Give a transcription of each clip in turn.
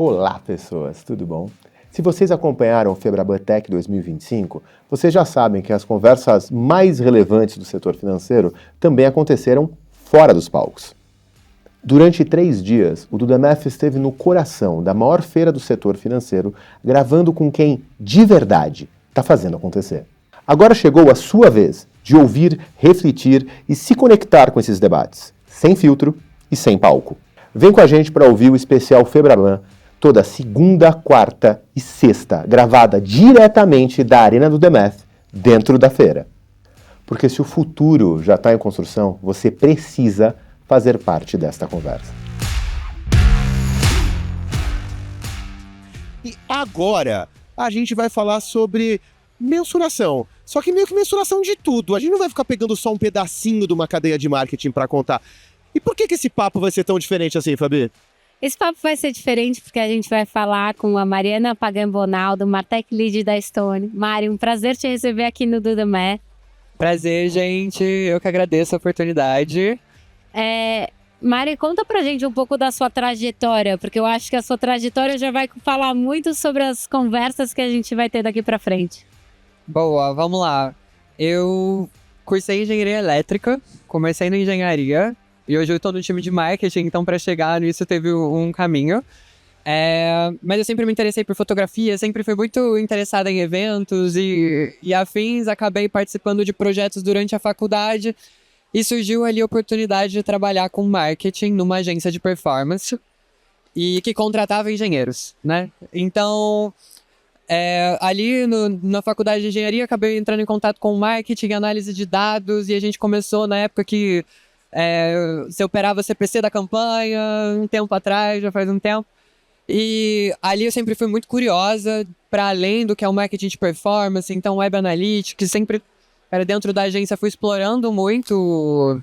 Olá, pessoas, tudo bom? Se vocês acompanharam o Febraban Tech 2025, vocês já sabem que as conversas mais relevantes do setor financeiro também aconteceram fora dos palcos. Durante 3 dias, o Dudamef esteve no coração da maior feira do setor financeiro, gravando com quem, de verdade, está fazendo acontecer. Agora chegou a sua vez de ouvir, refletir e se conectar com esses debates, sem filtro e sem palco. Vem com a gente para ouvir o especial Febraban, toda segunda, quarta e sexta, gravada diretamente da Arena do Dudamef, dentro da feira. Porque se o futuro já está em construção, você precisa fazer parte desta conversa. E agora a gente vai falar sobre mensuração. Só que meio que mensuração de tudo. A gente não vai ficar pegando só um pedacinho de uma cadeia de marketing para contar. E por que esse papo vai ser tão diferente assim, Fabi? Esse papo vai ser diferente porque a gente vai falar com a Mariana Pagambonal, do Martech Lead da Stone. Mari, um prazer te receber aqui no Dudamef. Prazer, gente. Eu que agradeço a oportunidade. Mari, conta pra gente um pouco da sua trajetória, porque eu acho que a sua trajetória já vai falar muito sobre as conversas que a gente vai ter daqui pra frente. Boa, vamos lá. Eu cursei engenharia elétrica, comecei na engenharia e hoje eu estou no time de marketing, então para chegar nisso teve um caminho. Mas eu sempre me interessei por fotografia, sempre fui muito interessada em eventos e afins, acabei participando de projetos durante a faculdade. E surgiu ali a oportunidade de trabalhar com marketing numa agência de performance e que contratava engenheiros, né? Então, ali na faculdade de engenharia, acabei entrando em contato com marketing, análise de dados, e a gente começou na época que você operava CPC da campanha, um tempo atrás, já faz um tempo. E ali eu sempre fui muito curiosa para além do que é o marketing de performance, então Web Analytics, sempre... dentro da agência, fui explorando muito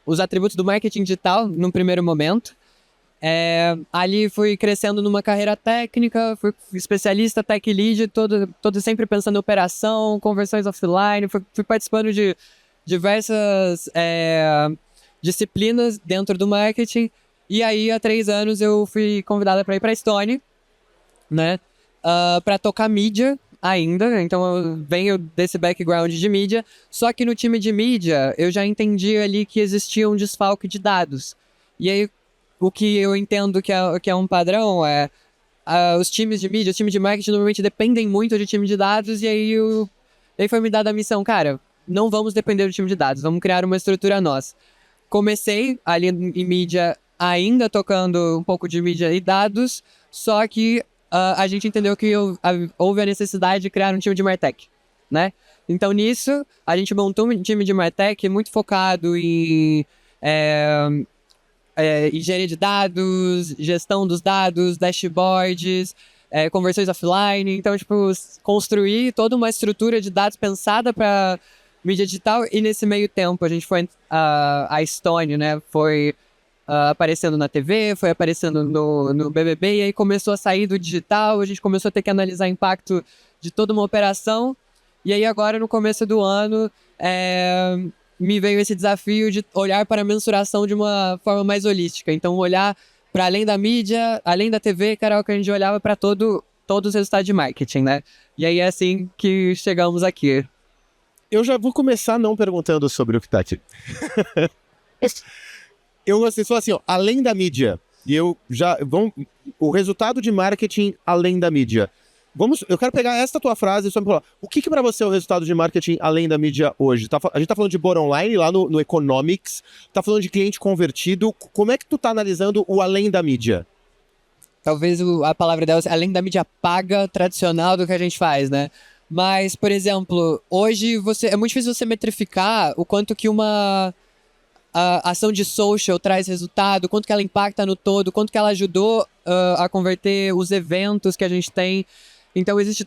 os atributos do marketing digital num primeiro momento. Ali fui crescendo numa carreira técnica, fui especialista, tech lead, todo sempre pensando em operação, conversões offline, fui participando de diversas disciplinas dentro do marketing. E aí, há 3 anos, eu fui convidada para ir para a Stone, né, para tocar mídia ainda, então eu venho desse background de mídia, só que no time de mídia eu já entendi ali que existia um desfalque de dados. E aí o que eu entendo que é um padrão os times de mídia, os times de marketing normalmente dependem muito de time de dados, e aí foi me dada a missão, cara, não vamos depender do time de dados, vamos criar uma estrutura nossa. Comecei ali em mídia ainda tocando um pouco de mídia e dados, só que a gente entendeu que houve a necessidade de criar um time de Martech, né? Então, nisso, a gente montou um time de Martech muito focado em engenharia de dados, gestão dos dados, dashboards, conversões offline. Então, construir toda uma estrutura de dados pensada para mídia digital. E nesse meio tempo, a gente foi... a Stone, né? Foi... aparecendo na TV, foi aparecendo no BBB, e aí começou a sair do digital, a gente começou a ter que analisar o impacto de toda uma operação, e aí agora no começo do ano me veio esse desafio de olhar para a mensuração de uma forma mais holística, então olhar para além da mídia, além da TV, que era o que a gente olhava para todos os resultados de marketing, né? E aí é assim que chegamos aqui. Eu já vou começar não perguntando sobre o que tá aqui. Você falou assim, ó, além da mídia, e o resultado de marketing além da mídia. Eu quero pegar essa tua frase e só me falar, o que para você é o resultado de marketing além da mídia hoje? A gente tá falando de bottom line lá no Economics, tá falando de cliente convertido, como é que tu tá analisando o além da mídia? Talvez a palavra dela, além da mídia paga tradicional do que a gente faz, né? Mas, por exemplo, hoje é muito difícil você metrificar o quanto que a ação de social traz resultado, quanto que ela impacta no todo, quanto que ela ajudou a converter os eventos que a gente tem. Então existe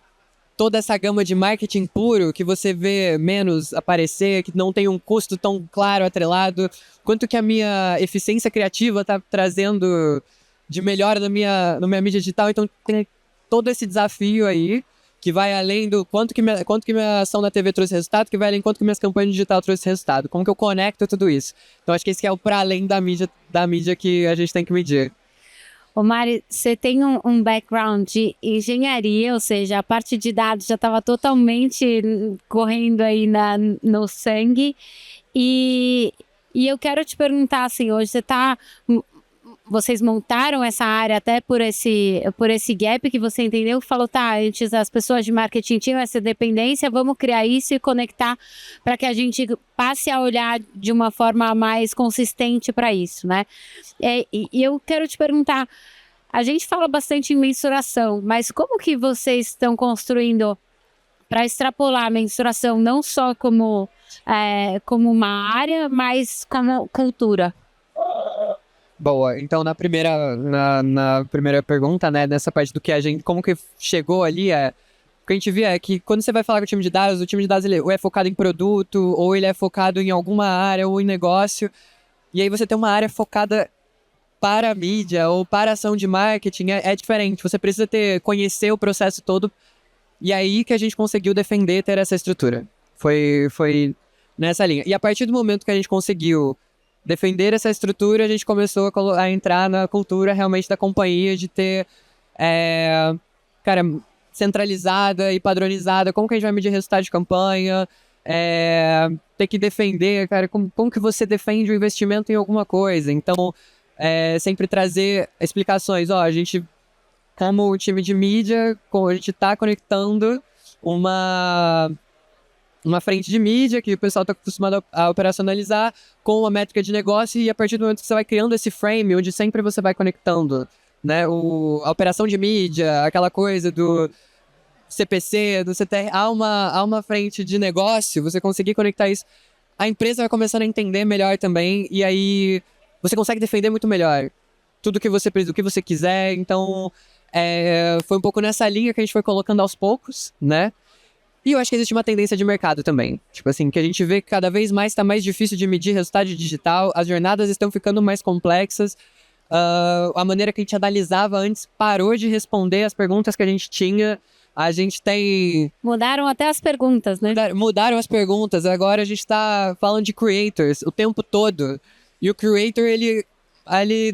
toda essa gama de marketing puro que você vê menos aparecer, que não tem um custo tão claro atrelado, quanto que a minha eficiência criativa está trazendo de melhora na minha mídia digital. Então tem todo esse desafio aí, que vai além do quanto que minha ação na TV trouxe resultado, que vai além do quanto que minhas campanhas digital trouxe resultado. Como que eu conecto tudo isso? Então acho que esse que é o para além da mídia que a gente tem que medir. Ô Mari, você tem um background de engenharia, ou seja, a parte de dados já estava totalmente correndo aí no sangue. E eu quero te perguntar, assim, hoje vocês montaram essa área até por esse gap que você entendeu, que falou, tá, antes as pessoas de marketing tinham essa dependência, vamos criar isso e conectar para que a gente passe a olhar de uma forma mais consistente para isso, né? E eu quero te perguntar, a gente fala bastante em mensuração, mas como que vocês estão construindo para extrapolar a mensuração não só como uma área, mas como cultura? Boa, então na primeira pergunta, né, nessa parte do que a gente, como que chegou ali, o que a gente via é que quando você vai falar com o time de dados ele ou é focado em produto, ou ele é focado em alguma área, ou em negócio, e aí você tem uma área focada para a mídia, ou para a ação de marketing, é diferente, você precisa conhecer o processo todo, e aí que a gente conseguiu defender ter essa estrutura, foi nessa linha, e a partir do momento que a gente conseguiu defender essa estrutura, a gente começou a entrar na cultura realmente da companhia, de ter, centralizada e padronizada, como que a gente vai medir resultado de campanha, ter que defender, cara, como que você defende o investimento em alguma coisa. Então, sempre trazer explicações, a gente, como o time de mídia, a gente está conectando uma frente de mídia que o pessoal está acostumado a operacionalizar com uma métrica de negócio, e a partir do momento que você vai criando esse frame, onde sempre você vai conectando, né, a operação de mídia, aquela coisa do CPC, do CTR, há uma frente de negócio, você conseguir conectar isso, a empresa vai começando a entender melhor também, e aí você consegue defender muito melhor tudo o que você quiser. Então, foi um pouco nessa linha que a gente foi colocando aos poucos, né? E eu acho que existe uma tendência de mercado também. Tipo assim, que a gente vê que cada vez mais está mais difícil de medir resultado digital, as jornadas estão ficando mais complexas, a maneira que a gente analisava antes parou de responder as perguntas que a gente tinha. A gente tem... Mudaram até as perguntas, né? Mudaram as perguntas. Agora a gente está falando de creators o tempo todo. E o creator, ele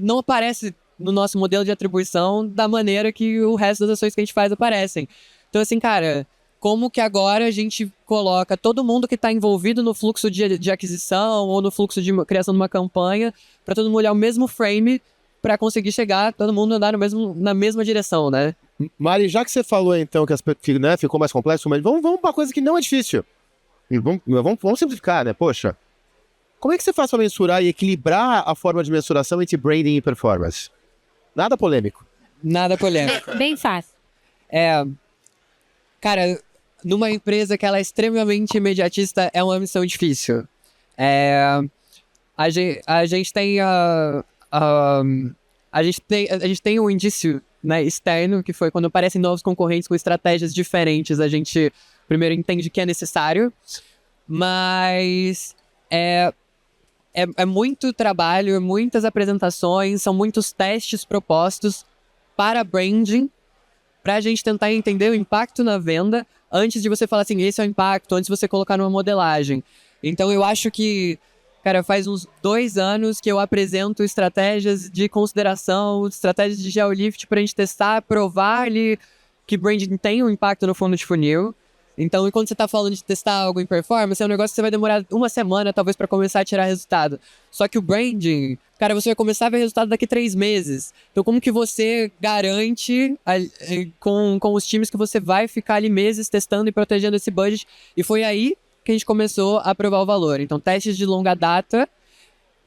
não aparece no nosso modelo de atribuição da maneira que o resto das ações que a gente faz aparecem. Então, assim, cara... Como que agora a gente coloca todo mundo que está envolvido no fluxo de aquisição ou no fluxo de criação de uma campanha, para todo mundo olhar o mesmo frame, para conseguir chegar, todo mundo andar na mesma direção, né? Mari, já que você falou então que né, ficou mais complexo, mas vamos para uma coisa que não é difícil. Vamos simplificar, né? Poxa, como é que você faz para mensurar e equilibrar a forma de mensuração entre branding e performance? Nada polêmico. Nada polêmico. Bem fácil. Cara, numa empresa que ela é extremamente imediatista, é uma missão difícil. A gente tem um indício, né, externo, que foi quando aparecem novos concorrentes com estratégias diferentes, a gente primeiro entende que é necessário, mas é muito trabalho, muitas apresentações, são muitos testes propostos para branding, para a gente tentar entender o impacto na venda, antes de você falar assim, esse é o impacto, antes de você colocar numa modelagem. Então eu acho que, cara, faz uns 2 anos que eu apresento estratégias de consideração, estratégias de geolift para a gente testar, provar ali que branding tem um impacto no fundo de funil. Então, quando você está falando de testar algo em performance, é um negócio que você vai demorar 1 semana, talvez, para começar a tirar resultado. Só que o branding, cara, você vai começar a ver resultado daqui 3 meses. Então, como que você garante com os times que você vai ficar ali meses testando e protegendo esse budget? E foi aí que a gente começou a provar o valor. Então, testes de longa data.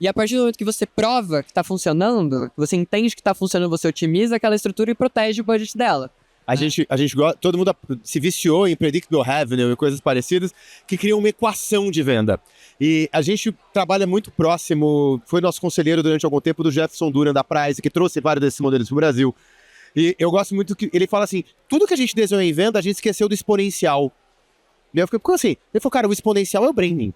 E a partir do momento que você prova que está funcionando, você entende que está funcionando, você otimiza aquela estrutura e protege o budget dela. A gente todo mundo se viciou em predictable revenue e coisas parecidas que criam uma equação de venda. E a gente trabalha muito próximo, foi nosso conselheiro durante algum tempo do Jefferson Duran da Price, que trouxe vários desses modelos para o Brasil. E eu gosto muito que ele fala assim, tudo que a gente desenhou em venda, a gente esqueceu do exponencial. E eu fiquei, como assim? Ele falou, cara, o exponencial é o branding.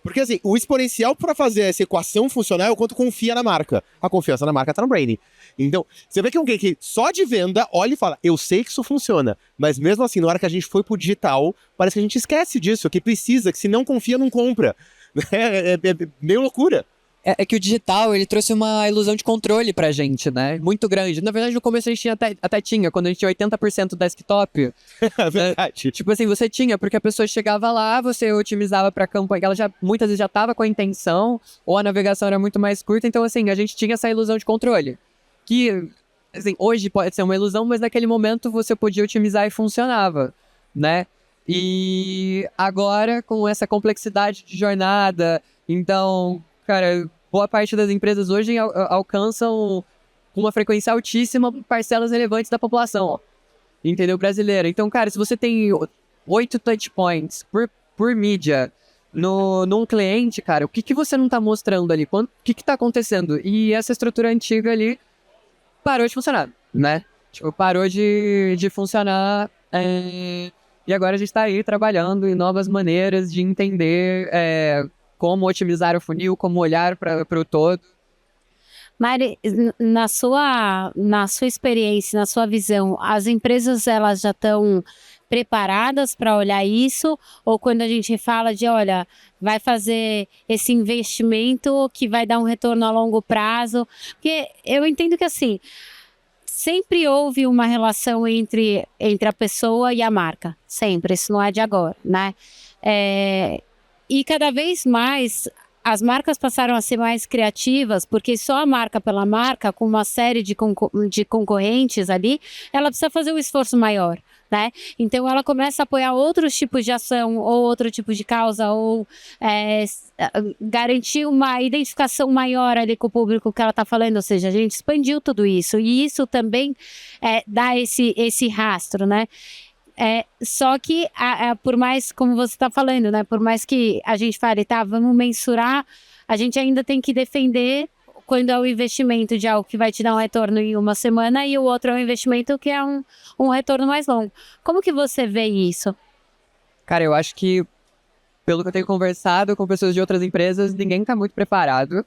Porque assim, o exponencial para fazer essa equação funcionar é o quanto confia na marca. A confiança na marca tá no branding. Então, você vê que alguém que só de venda olha e fala, eu sei que isso funciona, mas mesmo assim, na hora que a gente foi pro digital, parece que a gente esquece disso, que precisa, que se não confia, não compra. É meio loucura. É que o digital, ele trouxe uma ilusão de controle pra gente, né? Muito grande. Na verdade, no começo a gente até tinha, quando a gente tinha 80% desktop. É verdade. Tipo assim, você tinha, porque a pessoa chegava lá, você otimizava pra campanha, ela já, muitas vezes já tava com a intenção, ou a navegação era muito mais curta, então assim, a gente tinha essa ilusão de controle. Que, assim, hoje pode ser uma ilusão, mas naquele momento você podia otimizar e funcionava, né? E agora, com essa complexidade de jornada, então, cara, boa parte das empresas hoje alcançam com uma frequência altíssima parcelas relevantes da população, entendeu? Brasileira. Então, cara, se você tem 8 touch points por mídia num cliente, cara, o que você não tá mostrando ali? O que tá acontecendo? E essa estrutura antiga ali parou de funcionar, né? Tipo, parou de funcionar. E agora a gente tá aí trabalhando em novas maneiras de entender como otimizar o funil, como olhar para o todo. Mari, na sua experiência, na sua visão, as empresas elas já estão preparadas para olhar isso? Ou quando a gente fala de, olha, vai fazer esse investimento que vai dar um retorno a longo prazo? Porque eu entendo que assim, sempre houve uma relação entre a pessoa e a marca, sempre, isso não é de agora, né? E cada vez mais as marcas passaram a ser mais criativas, porque só a marca pela marca, com uma série de concorrentes ali, ela precisa fazer um esforço maior, né? Então ela começa a apoiar outros tipos de ação, ou outro tipo de causa, ou garantir uma identificação maior ali com o público que ela está falando, ou seja, a gente expandiu tudo isso, e isso também dá esse rastro, né? Só que, por mais, como você está falando, né? Por mais que a gente fale, tá, vamos mensurar, a gente ainda tem que defender quando é o investimento de algo que vai te dar um retorno em uma semana e o outro é um investimento que é um retorno mais longo. Como que você vê isso? Cara, eu acho que, pelo que eu tenho conversado com pessoas de outras empresas, ninguém está muito preparado,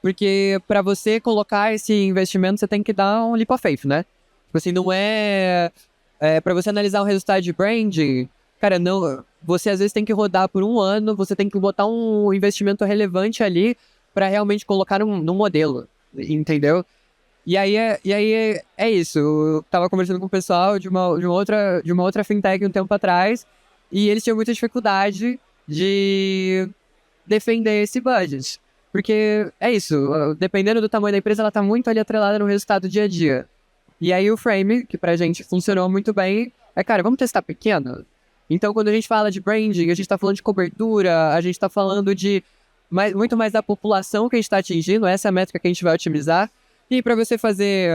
porque para você colocar esse investimento, você tem que dar um leap of faith, né? Tipo assim, não para você analisar um resultado de branding, cara, não, você às vezes tem que rodar por um ano, você tem que botar um investimento relevante ali para realmente colocar num modelo, entendeu? E aí é isso. Eu tava conversando com o pessoal de uma outra fintech um tempo atrás, e eles tinham muita dificuldade de defender esse budget. Porque é isso, dependendo do tamanho da empresa, ela tá muito ali atrelada no resultado do dia a dia. E aí o frame, que pra gente funcionou muito bem, cara, vamos testar pequeno? Então, quando a gente fala de branding, a gente tá falando de cobertura, a gente tá falando de muito mais da população que a gente tá atingindo, essa é a métrica que a gente vai otimizar. E para você fazer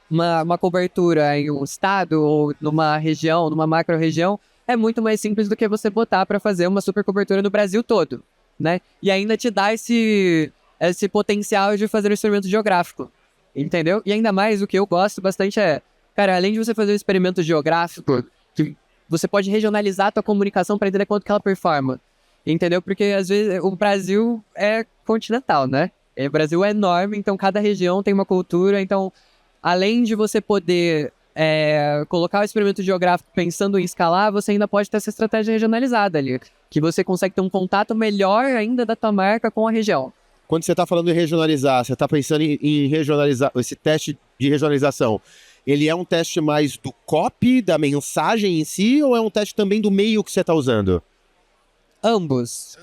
uma cobertura em um estado, ou numa região, numa macro-região, é muito mais simples do que você botar para fazer uma super cobertura no Brasil todo, né? E ainda te dá esse potencial de fazer um experimento geográfico. Entendeu? E ainda mais, o que eu gosto bastante cara, além de você fazer um experimento geográfico, que você pode regionalizar a tua comunicação para entender quanto que ela performa. Entendeu? Porque, às vezes, o Brasil é continental, né? O Brasil é enorme, então cada região tem uma cultura. Então, além de você poder colocar o experimento geográfico pensando em escalar, você ainda pode ter essa estratégia regionalizada ali. Que você consegue ter um contato melhor ainda da tua marca com a região. Quando você está falando em regionalizar, você está pensando em regionalizar, esse teste de regionalização, ele é um teste mais do copy, da mensagem em si, ou é um teste também do meio que você está usando? Ambos.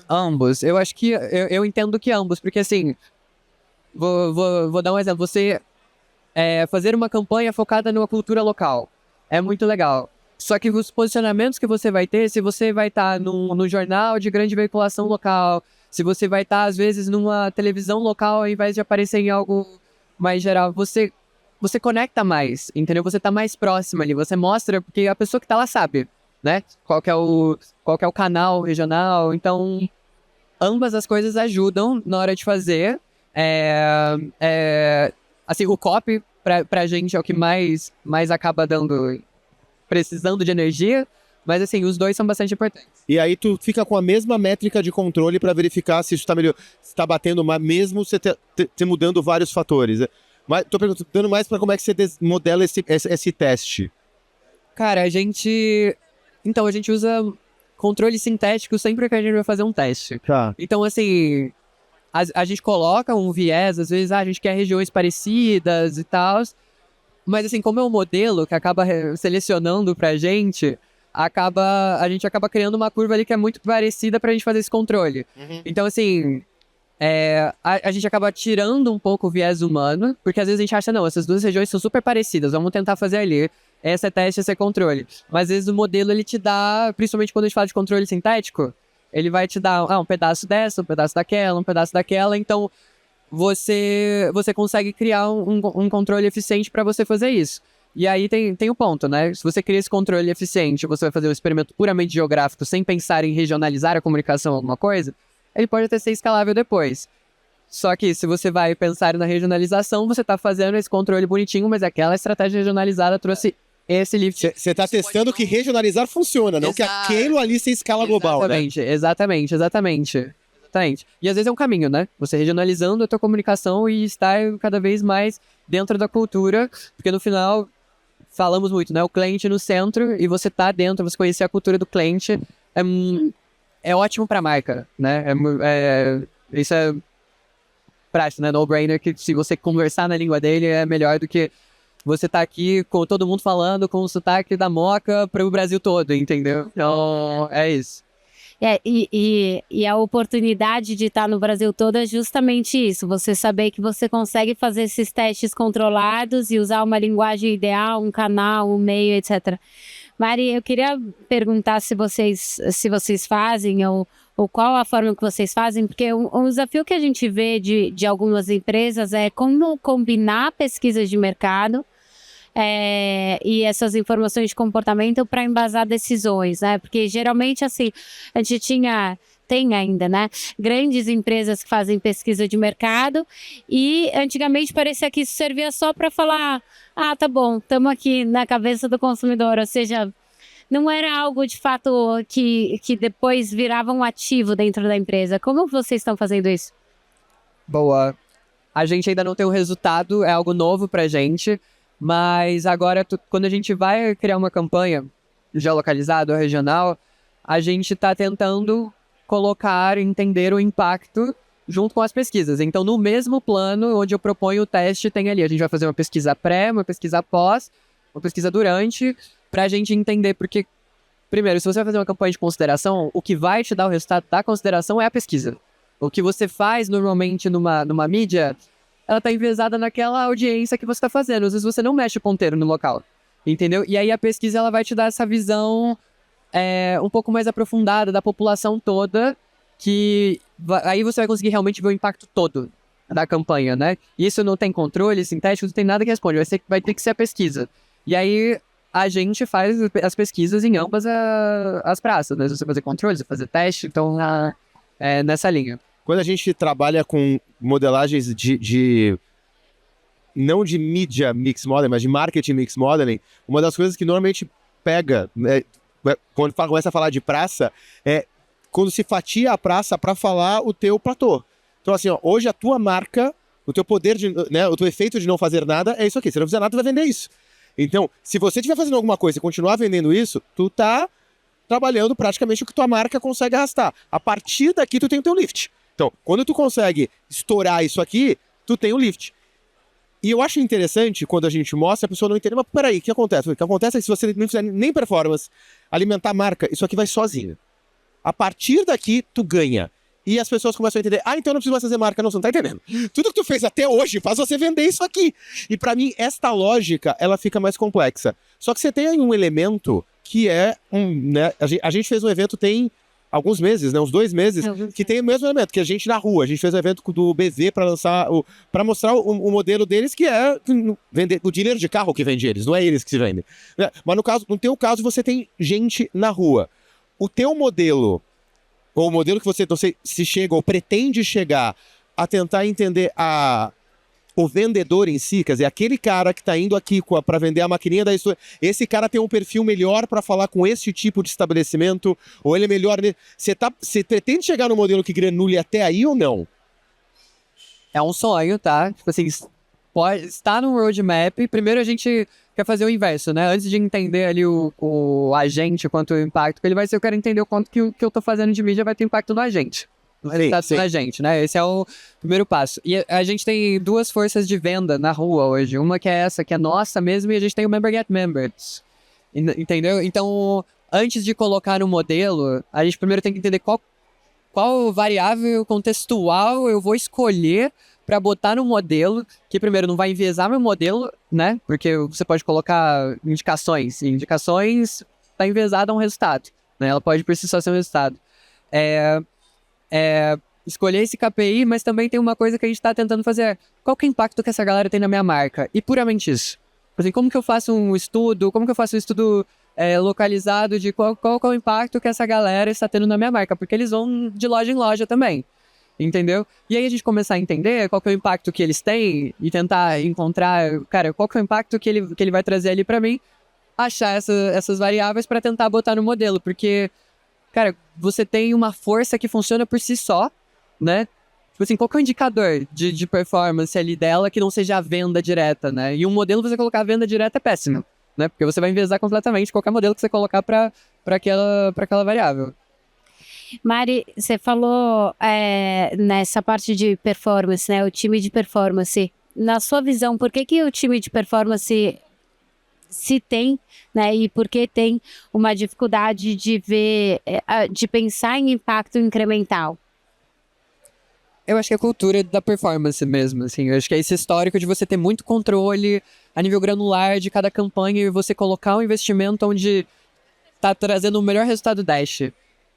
Eu acho que, eu entendo que ambos, porque assim, vou dar um exemplo, você fazer uma campanha focada numa cultura local, é muito legal. Só que os posicionamentos que você vai ter, se você vai estar no jornal de grande veiculação local, se você vai estar, às vezes, numa televisão local, ao invés de aparecer em algo mais geral, você conecta mais, entendeu? Você tá mais próximo ali, você mostra, porque a pessoa que tá lá sabe, né? Qual que é o canal regional. Então, ambas as coisas ajudam na hora de fazer. Assim, o copy, pra gente, é o que mais acaba precisando de energia. Mas assim, os dois são bastante importantes. E aí tu fica com a mesma métrica de controle para verificar se isso está melhor, se está batendo mesmo você ter mudando vários fatores. Mas tô perguntando mais para como é que você modela esse teste. Cara, a gente usa controle sintético sempre que a gente vai fazer um teste. Tá. Então, assim, a gente coloca um viés, às vezes a gente quer regiões parecidas e tal, mas assim, como é um modelo que acaba selecionando pra gente, a gente acaba criando uma curva ali que é muito parecida pra gente fazer esse controle. Então assim, a gente acaba tirando um pouco o viés humano, porque às vezes a gente acha, não, essas duas regiões são super parecidas, vamos tentar fazer ali. Essa é teste, esse é controle. Mas às vezes o modelo, ele te dá, principalmente quando a gente fala de controle sintético, ele vai te dar um pedaço dessa, um pedaço daquela, um pedaço daquela. Então, você consegue criar um controle eficiente para você fazer isso. E aí tem o ponto, né? Se você cria esse controle eficiente, você vai fazer um experimento puramente geográfico, sem pensar em regionalizar a comunicação ou alguma coisa, ele pode até ser escalável depois. Só que se você vai pensar na regionalização, você está fazendo esse controle bonitinho, mas aquela estratégia regionalizada trouxe esse lift. Você está testando que regionalizar funciona, não que aquilo ali se escala global, né? Exatamente. E às vezes é um caminho, né? Você regionalizando a tua comunicação e estar cada vez mais dentro da cultura, porque no final, falamos muito, né? O cliente no centro e você tá dentro, você conhecer a cultura do cliente é ótimo para a marca, né? Isso é prático, né? No-brainer, que se você conversar na língua dele é melhor do que você tá aqui com todo mundo falando com o sotaque da Moca para o Brasil todo, entendeu? Então, é isso. E a oportunidade de estar no Brasil todo é justamente isso, você saber que você consegue fazer esses testes controlados e usar uma linguagem ideal, um canal, um meio, etc. Mari, eu queria perguntar se vocês fazem ou qual a forma que vocês fazem, porque um desafio que a gente vê de algumas empresas é como combinar pesquisas de mercado e essas informações de comportamento para embasar decisões, né? Porque geralmente, assim, a gente tem ainda, né? Grandes empresas que fazem pesquisa de mercado e antigamente parecia que isso servia só para falar, tá bom, estamos aqui na cabeça do consumidor, ou seja, não era algo de fato que depois virava um ativo dentro da empresa. Como vocês estão fazendo isso? Boa. A gente ainda não tem o resultado, é algo novo pra gente. Mas agora, quando a gente vai criar uma campanha geolocalizada ou regional, a gente está tentando entender o impacto junto com as pesquisas. Então, no mesmo plano onde eu proponho o teste, tem ali. A gente vai fazer uma pesquisa pré, uma pesquisa pós, uma pesquisa durante, para a gente entender. Porque, primeiro, se você vai fazer uma campanha de consideração, o que vai te dar o resultado da consideração é a pesquisa. O que você faz normalmente numa mídia, ela tá enviesada naquela audiência que você tá fazendo. Às vezes você não mexe o ponteiro no local, entendeu? E aí a pesquisa, ela vai te dar essa visão um pouco mais aprofundada da população toda, que aí você vai conseguir realmente ver o impacto todo da campanha, né? Isso não tem controle sintético, não tem nada que responde, vai ter que ser a pesquisa. E aí a gente faz as pesquisas em ambas as praças, né? Você fazer controle, você fazer teste, então nessa linha. Quando a gente trabalha com modelagens não de mídia mix modeling, mas de marketing mix modeling, uma das coisas que normalmente pega, né, quando começa a falar de praça, é quando se fatia a praça para falar o teu platô. Então assim, hoje a tua marca, o teu poder, o teu efeito de não fazer nada é isso aqui. Se não fizer nada, tu vai vender isso. Então, se você estiver fazendo alguma coisa e continuar vendendo isso, tu tá trabalhando praticamente o que tua marca consegue arrastar. A partir daqui, tu tem o teu lift. Então, quando tu consegue estourar isso aqui, tu tem o lift. E eu acho interessante quando a gente mostra, a pessoa não entende, mas peraí, o que acontece? O que acontece é que se você não fizer nem performance, alimentar a marca, isso aqui vai sozinho. A partir daqui, tu ganha. E as pessoas começam a entender, então eu não preciso mais fazer marca. Não, você não tá entendendo. Tudo que tu fez até hoje faz você vender isso aqui. E pra mim, esta lógica, ela fica mais complexa. Só que você tem aí um elemento que né, a gente fez um evento tem alguns meses, né, uns 2 meses, que tem o mesmo elemento, que a gente na rua, a gente fez um evento do BV para mostrar o modelo deles, que é vender o dealer de carro que vende eles, não é eles que se vendem. Mas no teu caso, você tem gente na rua. O teu modelo, ou o modelo que você se chega ou pretende chegar a tentar entender o vendedor em si, quer dizer, aquele cara que está indo aqui para vender a maquininha da história, esse cara tem um perfil melhor para falar com esse tipo de estabelecimento, ou ele é melhor... Você pretende chegar no modelo que granule até aí ou não? É um sonho, tá? Tipo assim, está no roadmap. Primeiro a gente quer fazer o inverso, né? Antes de entender ali o agente, quanto o impacto que ele vai ser, eu quero entender o quanto que o que eu tô fazendo de mídia vai ter impacto no agente. Sim. na gente, né? Esse é o primeiro passo. E a gente tem duas forças de venda na rua hoje. Uma que é essa, que é nossa mesmo, e a gente tem o Member Get Members. Entendeu? Então, antes de colocar no modelo, a gente primeiro tem que entender qual variável contextual eu vou escolher para botar no modelo, que primeiro não vai enviesar meu modelo, né? Porque você pode colocar indicações, e indicações está enviesada a um resultado, né? Ela pode por si só ser um resultado. Escolher esse KPI, mas também tem uma coisa que a gente está tentando fazer. Qual que é o impacto que essa galera tem na minha marca? E puramente isso. Assim, como que eu faço um estudo, localizado de qual é o impacto que essa galera está tendo na minha marca? Porque eles vão de loja em loja também, entendeu? E aí a gente começar a entender qual que é o impacto que eles têm e tentar encontrar, cara, qual que é o impacto que ele vai trazer ali para mim, achar essas variáveis para tentar botar no modelo, porque, cara, você tem uma força que funciona por si só, né? Tipo assim, qual que é o indicador de performance ali dela que não seja a venda direta, né? E um modelo você colocar a venda direta é péssimo, né? Porque você vai enviesar completamente qualquer modelo que você colocar para aquela variável. Mari, você falou nessa parte de performance, né? O time de performance. Na sua visão, por que o time de performance se tem, né? E por que tem uma dificuldade de pensar em impacto incremental? Eu acho que é a cultura da performance mesmo, assim. Eu acho que é esse histórico de você ter muito controle a nível granular de cada campanha e você colocar um investimento onde tá trazendo o melhor resultado Dash.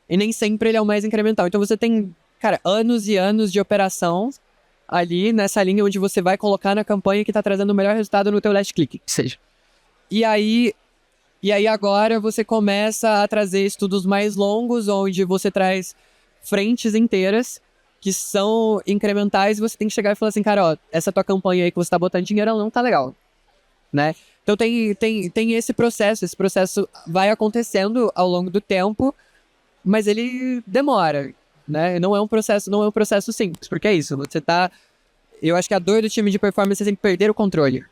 E nem sempre ele é o mais incremental. Então você tem, cara, anos e anos de operação ali nessa linha onde você vai colocar na campanha que tá trazendo o melhor resultado no teu last click, que seja. E aí agora você começa a trazer estudos mais longos, onde você traz frentes inteiras que são incrementais e você tem que chegar e falar assim, cara, ó, essa tua campanha aí que você tá botando dinheiro, ela não tá legal, né? Então tem esse processo vai acontecendo ao longo do tempo, mas ele demora, né? Não é um processo simples, porque é isso, eu acho que a dor do time de performance é sempre perder o controle.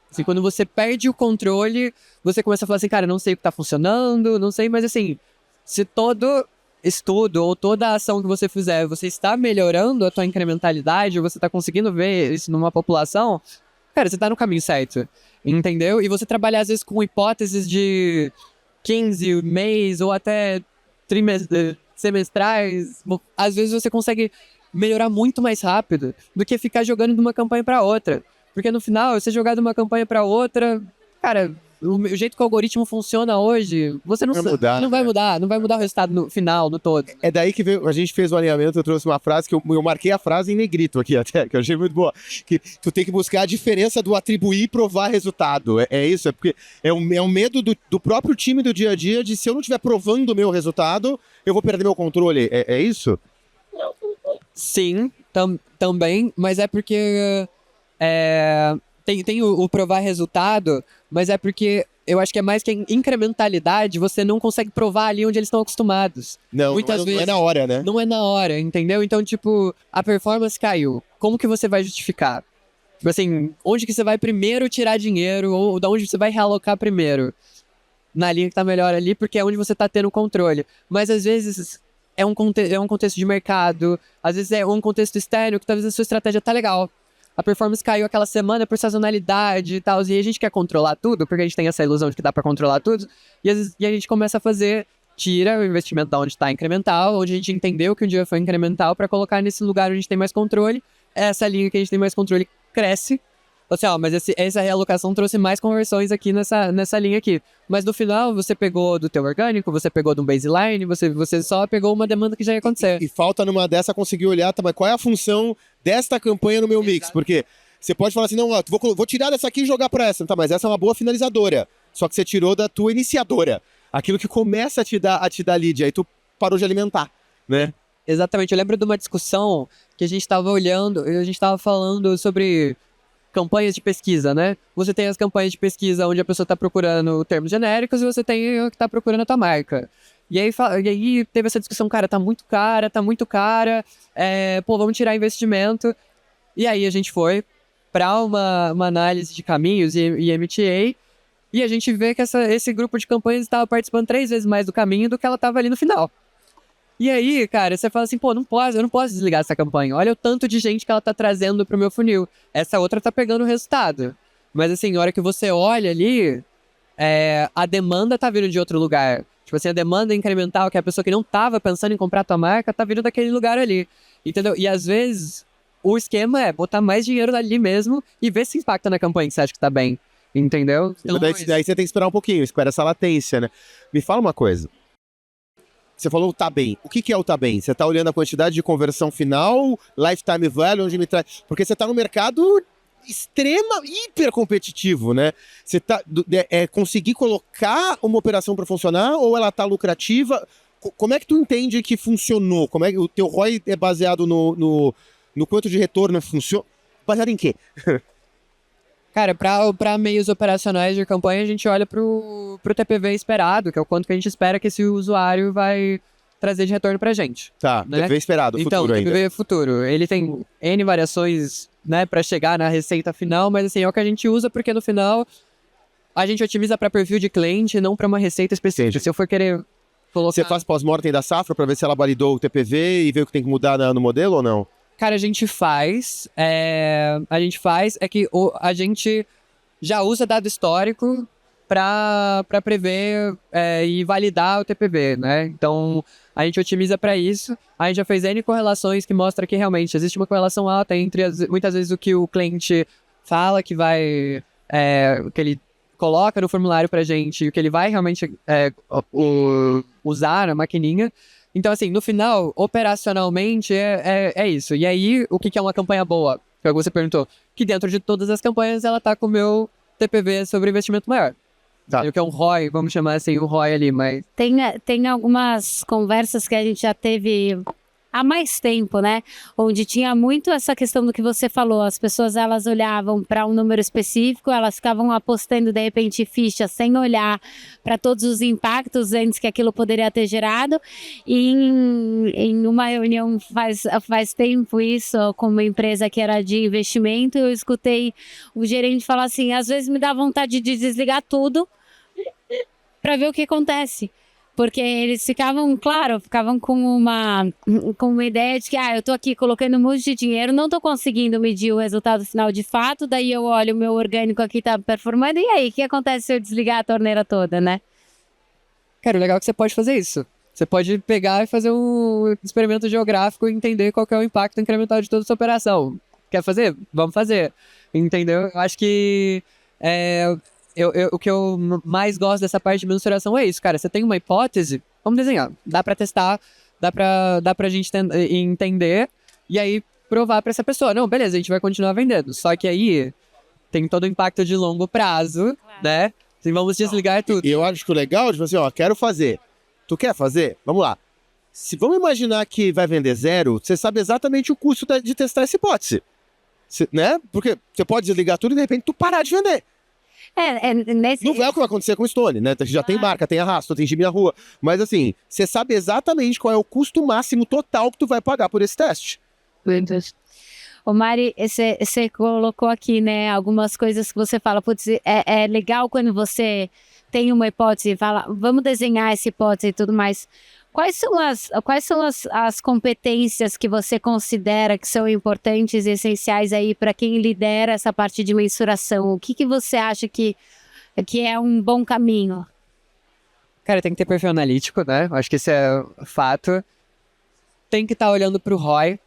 Assim, quando você perde o controle, você começa a falar assim, cara, não sei o que tá funcionando, não sei, mas assim, se todo estudo ou toda ação que você fizer, você está melhorando a tua incrementalidade, ou você está conseguindo ver isso numa população, cara, você está no caminho certo, entendeu? E você trabalhar às vezes com hipóteses de 15 mês ou até semestrais, às vezes você consegue melhorar muito mais rápido do que ficar jogando de uma campanha para outra. Porque no final, você jogar de uma campanha para outra, cara, o jeito que o algoritmo funciona hoje, você não vai mudar o resultado no final, no todo. É daí que veio, a gente fez o alinhamento, eu trouxe uma frase que eu marquei a frase em negrito aqui até, que eu achei muito boa, que tu tem que buscar a diferença do atribuir e provar resultado. É isso, é porque é um medo do próprio time do dia a dia de se eu não estiver provando o meu resultado, eu vou perder meu controle. É isso? Sim, também, mas é porque tem o provar resultado, mas é porque eu acho que é mais que a incrementalidade, você não consegue provar ali onde eles estão acostumados. Muitas vezes, não é na hora, né? Não é na hora, entendeu? Então, tipo, a performance caiu. Como que você vai justificar? Tipo assim, onde que você vai primeiro tirar dinheiro, ou da onde você vai realocar primeiro? Na linha que tá melhor ali, porque é onde você tá tendo controle. Mas às vezes é um contexto de mercado, às vezes é um contexto externo que talvez a sua estratégia tá legal. A performance caiu aquela semana por sazonalidade e tal, e a gente quer controlar tudo, porque a gente tem essa ilusão de que dá pra controlar tudo, e a gente começa a tira o investimento da onde tá incremental, onde a gente entendeu que um dia foi incremental, pra colocar nesse lugar onde a gente tem mais controle, essa linha que a gente tem mais controle cresce. Assim, ó, mas essa realocação trouxe mais conversões aqui nessa linha aqui. Mas no final, você pegou do teu orgânico, você pegou de um baseline, você só pegou uma demanda que já ia acontecer. E falta numa dessa conseguir olhar, tá, mas qual é a função desta campanha no meu mix? Porque você pode falar assim, não, vou tirar dessa aqui e jogar pra essa. Tá, mas essa é uma boa finalizadora. Só que você tirou da tua iniciadora. Aquilo que começa a te dar lead, aí tu parou de alimentar, né? Exatamente. Eu lembro de uma discussão que a gente tava olhando, a gente tava falando sobre campanhas de pesquisa, né? Você tem as campanhas de pesquisa onde a pessoa está procurando termos genéricos e você tem o que está procurando a tua marca. E aí teve essa discussão, cara, tá muito cara, vamos tirar investimento. E aí a gente foi para uma análise de caminhos e MTA, e a gente vê que esse grupo de campanhas estava participando 3 vezes mais do caminho do que ela estava ali no final. E aí, cara, você fala assim, pô, eu não posso desligar essa campanha. Olha o tanto de gente que ela tá trazendo pro meu funil. Essa outra tá pegando o resultado. Mas assim, na hora que você olha ali, a demanda tá vindo de outro lugar. Tipo assim, a demanda incremental, que é a pessoa que não tava pensando em comprar a tua marca, tá vindo daquele lugar ali. Entendeu? E às vezes, o esquema é botar mais dinheiro ali mesmo e ver se impacta na campanha que você acha que tá bem. Entendeu? Então, Daí você tem que esperar um pouquinho, espera essa latência, né? Me fala uma coisa. Você falou tá bem. O que é o tá bem? Você tá olhando a quantidade de conversão final, lifetime value, onde me traz... Porque você tá no mercado hiper competitivo, né? Você tá... conseguir colocar uma operação para funcionar ou ela tá lucrativa? Como é que tu entende que funcionou? Como é que o teu ROI é baseado no quanto de retorno funciona? Baseado em quê? cara, pra meios operacionais de campanha, a gente olha pro TPV esperado, que é o quanto que a gente espera que esse usuário vai trazer de retorno pra gente. Tá, né? TPV esperado, Então, futuro ainda. TPV futuro. Ele tem N variações, né, pra chegar na receita final, mas assim, é o que a gente usa porque no final a gente otimiza pra perfil de cliente, não pra uma receita específica. Entendi. Se eu for querer colocar... Você faz pós-mortem da safra pra ver se ela validou o TPV e ver o que tem que mudar no modelo ou não? Cara, a gente faz, é que a gente já usa dado histórico para prever e validar o TPV, né? Então, a gente otimiza para isso. A gente já fez N correlações que mostra que realmente existe uma correlação alta entre, muitas vezes, o que o cliente fala que vai... que ele coloca no formulário pra gente e o que ele vai realmente usar na maquininha. Então, assim, no final, operacionalmente, é isso. E aí, o que é uma campanha boa? Que você perguntou. Que dentro de todas as campanhas, ela tá com o meu TPV sobre investimento maior. Tá. O que é um ROI, vamos chamar assim, o ROI ali, mas... Tem algumas conversas que a gente já teve há mais tempo, né? Onde tinha muito essa questão do que você falou. As pessoas, elas olhavam para um número específico, elas ficavam apostando, de repente, ficha sem olhar para todos os impactos antes que aquilo poderia ter gerado. E em uma reunião faz tempo isso, com uma empresa que era de investimento, eu escutei o gerente falar assim, às vezes me dá vontade de desligar tudo para ver o que acontece. Porque eles ficavam com uma ideia de que, eu tô aqui colocando um monte de dinheiro, não tô conseguindo medir o resultado final de fato, daí eu olho o meu orgânico aqui tá performando, e aí, o que acontece se eu desligar a torneira toda, né? Cara, o legal é que você pode fazer isso. Você pode pegar e fazer um experimento geográfico e entender qual que é o impacto incremental de toda essa operação. Quer fazer? Vamos fazer. Entendeu? Eu acho que... o que eu mais gosto dessa parte de mensuração é isso, cara. Você tem uma hipótese, vamos desenhar. Dá pra testar, dá pra gente entender e aí provar pra essa pessoa. Não, beleza, a gente vai continuar vendendo. Só que aí tem todo o impacto de longo prazo, né? Assim, vamos desligar tudo. E eu acho que o legal é, tipo assim, quero fazer. Tu quer fazer? Vamos lá. Vamos imaginar que vai vender zero, você sabe exatamente o custo de testar essa hipótese. Né? Porque você pode desligar tudo e de repente tu parar de vender. Não é o que vai acontecer com o Stone, né? Já tem marca, tem arrasto, tem time na rua. Mas assim, você sabe exatamente qual é o custo máximo total que tu vai pagar por esse teste. Ô Mari, você colocou aqui, né, algumas coisas que você fala, putz, é legal quando você tem uma hipótese e fala, vamos desenhar essa hipótese e tudo mais. Quais são as competências que você considera que são importantes e essenciais aí para quem lidera essa parte de mensuração? O que você acha que é um bom caminho? Cara, tem que ter perfil analítico, né? Acho que isso é fato. Tem que estar olhando pro ROI.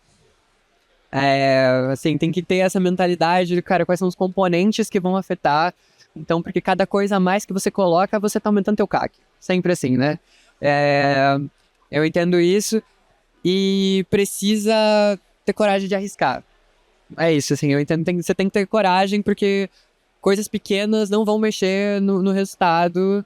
Assim, tem que ter essa mentalidade de, cara, quais são os componentes que vão afetar. Então, porque cada coisa a mais que você coloca, você tá aumentando teu CAC. Sempre assim, né? Eu entendo isso e precisa ter coragem de arriscar. É isso, assim, eu entendo que você tem que ter coragem porque coisas pequenas não vão mexer no resultado.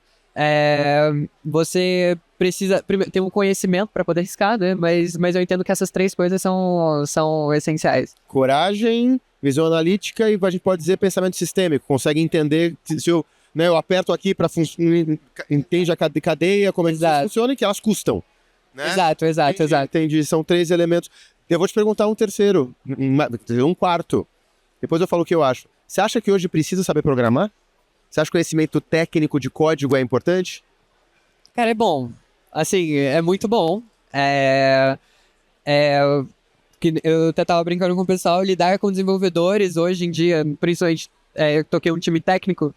Você precisa ter um conhecimento para poder arriscar, né? Mas eu entendo que essas três coisas são essenciais. Coragem, visão analítica e a gente pode dizer pensamento sistêmico. Consegue entender se eu aperto aqui para entende a cadeia, como é que funciona e que elas custam. Né? Exato. Entendi, são três elementos. Eu vou te perguntar um terceiro, um quarto. Depois eu falo o que eu acho. Você acha que hoje precisa saber programar? Você acha que o conhecimento técnico de código é importante? Cara, é bom. Assim, é muito bom. Que eu até tava brincando com o pessoal, lidar com desenvolvedores hoje em dia, principalmente eu toquei um time técnico,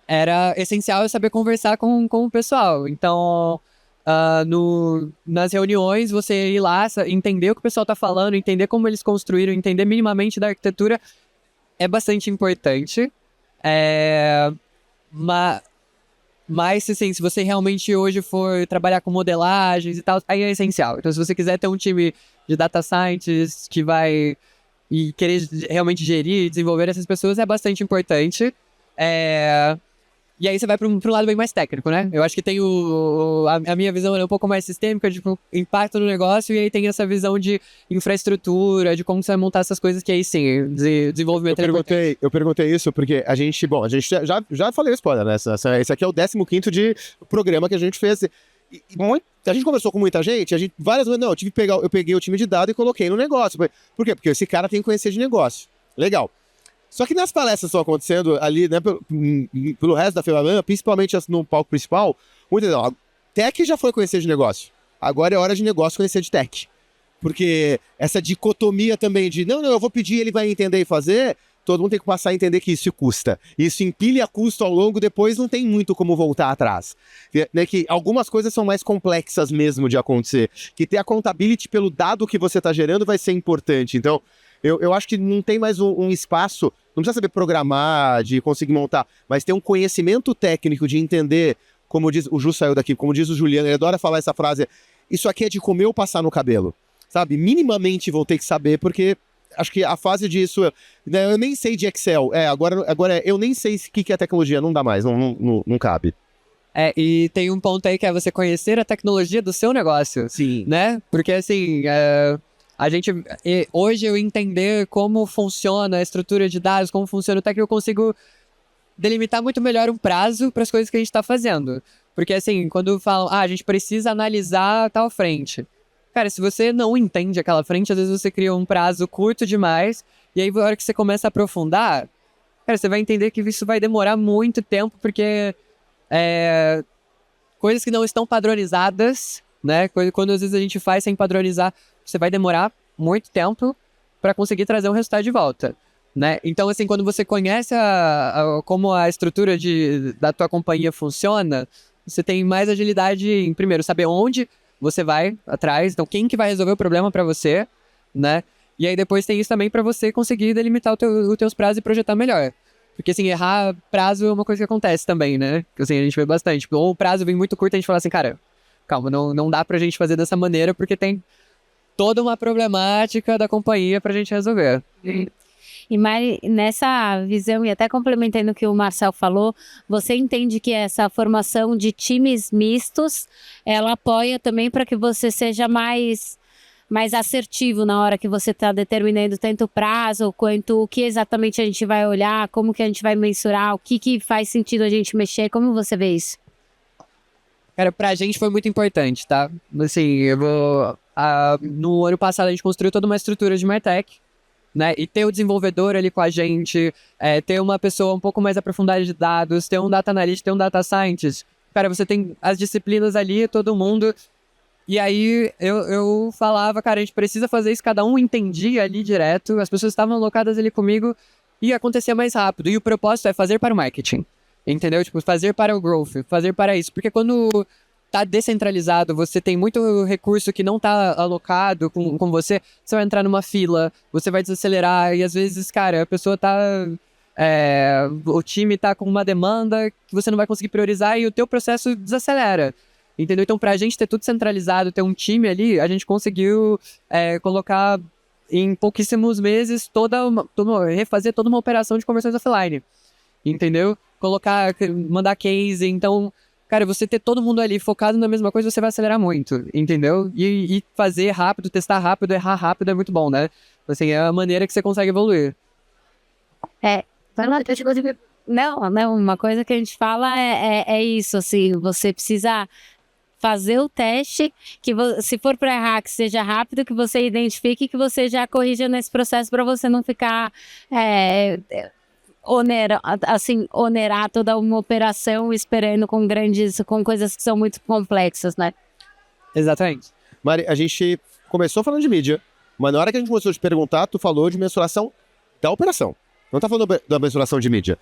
era essencial eu saber conversar com o pessoal. Então, nas reuniões, você ir lá, entender o que o pessoal tá falando, entender como eles construíram, entender minimamente da arquitetura, é bastante importante. Mas, assim, se você realmente hoje for trabalhar com modelagens e tal, aí é essencial. Então, se você quiser ter um time de data scientists que vai e querer realmente gerir e desenvolver essas pessoas, é bastante importante. E aí você vai para um lado bem mais técnico, né? Eu acho que tem a minha visão é um pouco mais sistêmica, de impacto no negócio, e aí tem essa visão de infraestrutura, de como você vai montar essas coisas, que aí sim, desenvolvimento... Eu perguntei isso porque a gente já falei o spoiler, né? Esse aqui é o 15º de programa que a gente fez. A gente conversou com muita gente, várias vezes, eu peguei o time de dados e coloquei no negócio. Por quê? Porque esse cara tem que conhecer de negócio. Legal. Só que nas palestras que estão acontecendo ali, né, pelo resto da Febraban, principalmente no palco principal, tech já foi conhecer de negócio. Agora é hora de negócio conhecer de tech. Porque essa dicotomia também de, não, eu vou pedir, ele vai entender e fazer, todo mundo tem que passar a entender que isso custa. Isso empilha custo ao longo, depois não tem muito como voltar atrás. Né, que algumas coisas são mais complexas mesmo de acontecer. Que ter a accountability pelo dado que você está gerando vai ser importante. Então, eu acho que não tem mais um espaço, não precisa saber programar, de conseguir montar, mas ter um conhecimento técnico de entender, como diz, o Ju saiu daqui, como diz o Juliano, ele adora falar essa frase, isso aqui é de comer ou passar no cabelo, sabe? Minimamente vou ter que saber, porque acho que a fase disso, né, eu nem sei de Excel, agora eu nem sei o que é tecnologia, não dá mais, não cabe. E tem um ponto aí que é você conhecer a tecnologia do seu negócio. Sim. Né? Porque assim... hoje eu entender como funciona a estrutura de dados, como funciona o técnico, eu consigo delimitar muito melhor um prazo para as coisas que a gente está fazendo. Porque assim, quando falam, a gente precisa analisar tal frente. Cara, se você não entende aquela frente, às vezes você cria um prazo curto demais, e aí na hora que você começa a aprofundar, cara, você vai entender que isso vai demorar muito tempo, porque coisas que não estão padronizadas, né? Quando às vezes a gente faz sem padronizar, você vai demorar muito tempo para conseguir trazer um resultado de volta, né? Então, assim, quando você conhece como a estrutura da tua companhia funciona, você tem mais agilidade em, primeiro, saber onde você vai atrás, então quem que vai resolver o problema para você, né? E aí depois tem isso também para você conseguir delimitar os teus prazos e projetar melhor. Porque, assim, errar prazo é uma coisa que acontece também, né? Assim, a gente vê bastante. Ou o prazo vem muito curto, a gente fala assim, cara, calma, não dá pra gente fazer dessa maneira, porque tem toda uma problemática da companhia pra gente resolver. E Mari, nessa visão, e até complementando o que o Marcel falou, você entende que essa formação de times mistos, ela apoia também para que você seja mais assertivo na hora que você está determinando tanto o prazo, quanto o que exatamente a gente vai olhar, como que a gente vai mensurar, o que faz sentido a gente mexer, como você vê isso? Cara, pra gente foi muito importante, tá? Assim, no ano passado a gente construiu toda uma estrutura de MarTech, né? E ter o desenvolvedor ali com a gente, ter uma pessoa um pouco mais aprofundada de dados, ter um data analyst, ter um data scientist. Cara, você tem as disciplinas ali, todo mundo. E aí eu falava, cara, a gente precisa fazer isso, cada um entendia ali direto, as pessoas estavam alocadas ali comigo e acontecia mais rápido. E o propósito é fazer para o marketing. Entendeu? Tipo, fazer para o growth, fazer para isso. Porque quando tá descentralizado, você tem muito recurso que não tá alocado com você, você vai entrar numa fila, você vai desacelerar, e às vezes, cara, a pessoa tá... o time tá com uma demanda que você não vai conseguir priorizar e o teu processo desacelera. Entendeu? Então, pra gente ter tudo centralizado, ter um time ali, a gente conseguiu colocar em pouquíssimos meses refazer toda uma operação de conversões offline. Entendeu? Mandar case, então, cara, você ter todo mundo ali focado na mesma coisa, você vai acelerar muito, entendeu? E fazer rápido, testar rápido, errar rápido é muito bom, né? Assim, é a maneira que você consegue evoluir. Não, uma coisa que a gente fala é isso, assim, você precisa fazer o teste, que se for para errar, que seja rápido, que você identifique, que você já corrija nesse processo para você não ficar... onerar toda uma operação esperando com coisas que são muito complexas, né? Exatamente. Mari, a gente começou falando de mídia, mas na hora que a gente começou a te perguntar, tu falou de mensuração da operação. Não tá falando da mensuração de mídia.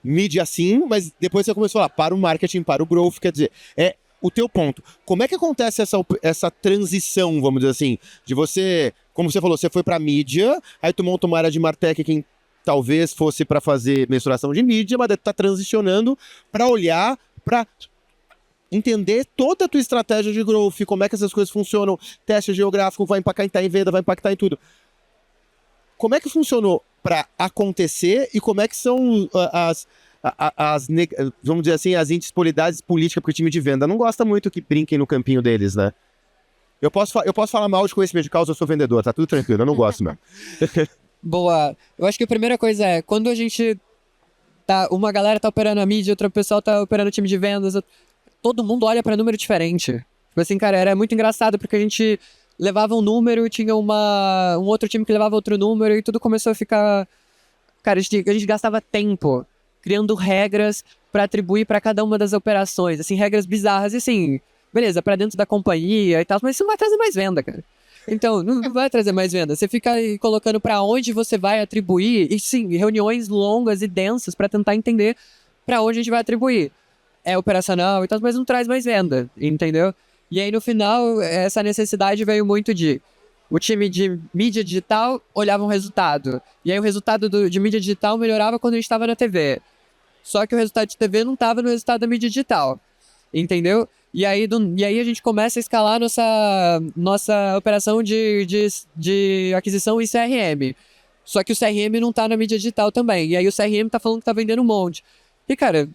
Mídia sim, mas depois você começou a falar para o marketing, para o growth, quer dizer, é o teu ponto. Como é que acontece essa transição, vamos dizer assim, de você, como você falou, você foi para mídia, aí tu monta uma área de Martech que talvez fosse para fazer mensuração de mídia, mas tá transicionando para olhar, para entender toda a tua estratégia de growth, como é que essas coisas funcionam, teste geográfico, vai impactar em venda, vai impactar em tudo. Como é que funcionou para acontecer e como é que são vamos dizer assim, as indisponibilidades políticas, porque o time de venda não gosta muito que brinquem no campinho deles, né? Eu posso falar mal de conhecimento de causa, eu sou vendedor, tá tudo tranquilo, eu não gosto mesmo. Boa. Eu acho que a primeira coisa é, quando a gente uma galera tá operando a mídia, outra pessoa tá operando o time de vendas, todo mundo olha pra número diferente. Tipo assim, cara, era muito engraçado, porque a gente levava um número, tinha um outro time que levava outro número, e tudo começou a ficar... Cara, a gente gastava tempo criando regras pra atribuir pra cada uma das operações, assim, regras bizarras, e assim, beleza, pra dentro da companhia e tal, mas isso não vai trazer mais venda, cara. Então, não vai trazer mais venda. Você fica aí colocando pra onde você vai atribuir, e sim, reuniões longas e densas pra tentar entender pra onde a gente vai atribuir. É operacional e tal, mas não traz mais venda, entendeu? E aí, no final, essa necessidade veio muito de... O time de mídia digital olhava um resultado. E aí, o resultado de mídia digital melhorava quando a gente estava na TV. Só que o resultado de TV não estava no resultado da mídia digital. Entendeu? E aí a gente começa a escalar nossa operação de aquisição em CRM. Só que o CRM não tá na mídia digital também. E aí o CRM tá falando que tá vendendo um monte. E, cara...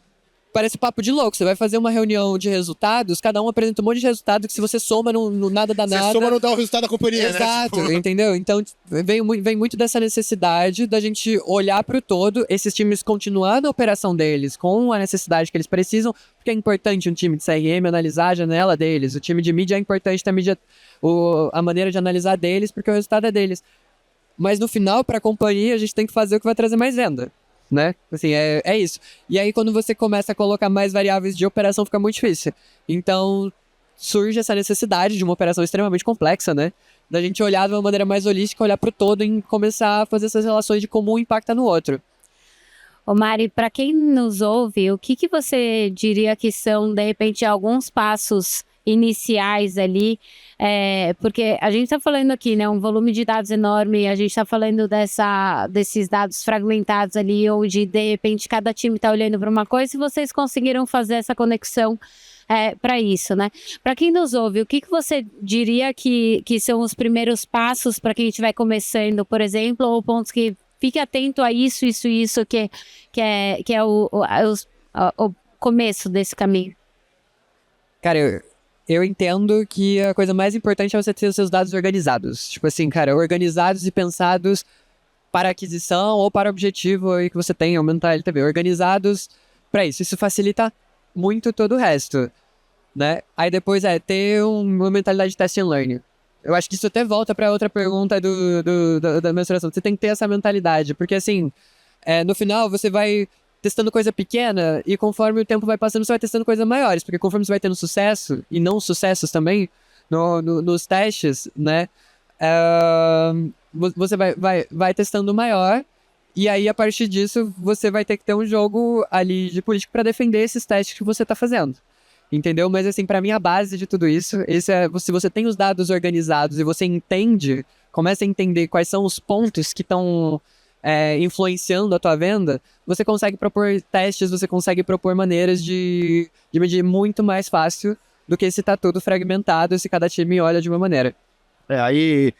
Parece papo de louco. Você vai fazer uma reunião de resultados, cada um apresenta um monte de resultado que se você soma, não nada dá nada. Você soma, não dá o resultado da companhia, Exato, né? Tipo... entendeu? Então, vem muito dessa necessidade da gente olhar pro todo, esses times continuar na operação deles com a necessidade que eles precisam, porque é importante um time de CRM analisar a janela deles, o time de mídia é importante ter a maneira de analisar deles, porque o resultado é deles. Mas no final, pra companhia, a gente tem que fazer o que vai trazer mais venda. Né? Assim, é isso. E aí, quando você começa a colocar mais variáveis de operação, fica muito difícil. Então, surge essa necessidade de uma operação extremamente complexa, né? Da gente olhar de uma maneira mais holística, olhar para o todo e começar a fazer essas relações de como um impacta no outro. Ô Mari, para quem nos ouve, o que você diria que são, de repente, alguns passos iniciais ali, porque a gente está falando aqui, né, um volume de dados enorme, a gente está falando desses dados fragmentados ali, onde de repente cada time está olhando para uma coisa e vocês conseguiram fazer essa conexão para isso, né? Para quem nos ouve, o que você diria que são os primeiros passos para quem estiver começando, por exemplo, ou pontos que fique atento a isso, que é o começo desse caminho? Cara, eu entendo que a coisa mais importante é você ter os seus dados organizados. Tipo assim, cara, organizados e pensados para aquisição ou para o objetivo aí que você tem, aumentar a LTV. Organizados para isso. Isso facilita muito todo o resto, né? Aí depois ter uma mentalidade de test and learn. Eu acho que isso até volta para outra pergunta da mensuração. Você tem que ter essa mentalidade, porque assim, no final você vai testando coisa pequena e conforme o tempo vai passando você vai testando coisas maiores, porque conforme você vai tendo sucesso, e não sucessos também, nos testes, né, você vai testando maior, e aí a partir disso você vai ter que ter um jogo ali de política para defender esses testes que você tá fazendo. Entendeu? Mas assim, pra mim a base de tudo isso, se você tem os dados organizados e você começa a entender quais são os pontos que estão influenciando a tua venda, você consegue propor testes, você consegue propor maneiras de medir muito mais fácil do que se tá tudo fragmentado, se cada time olha de uma maneira. Aí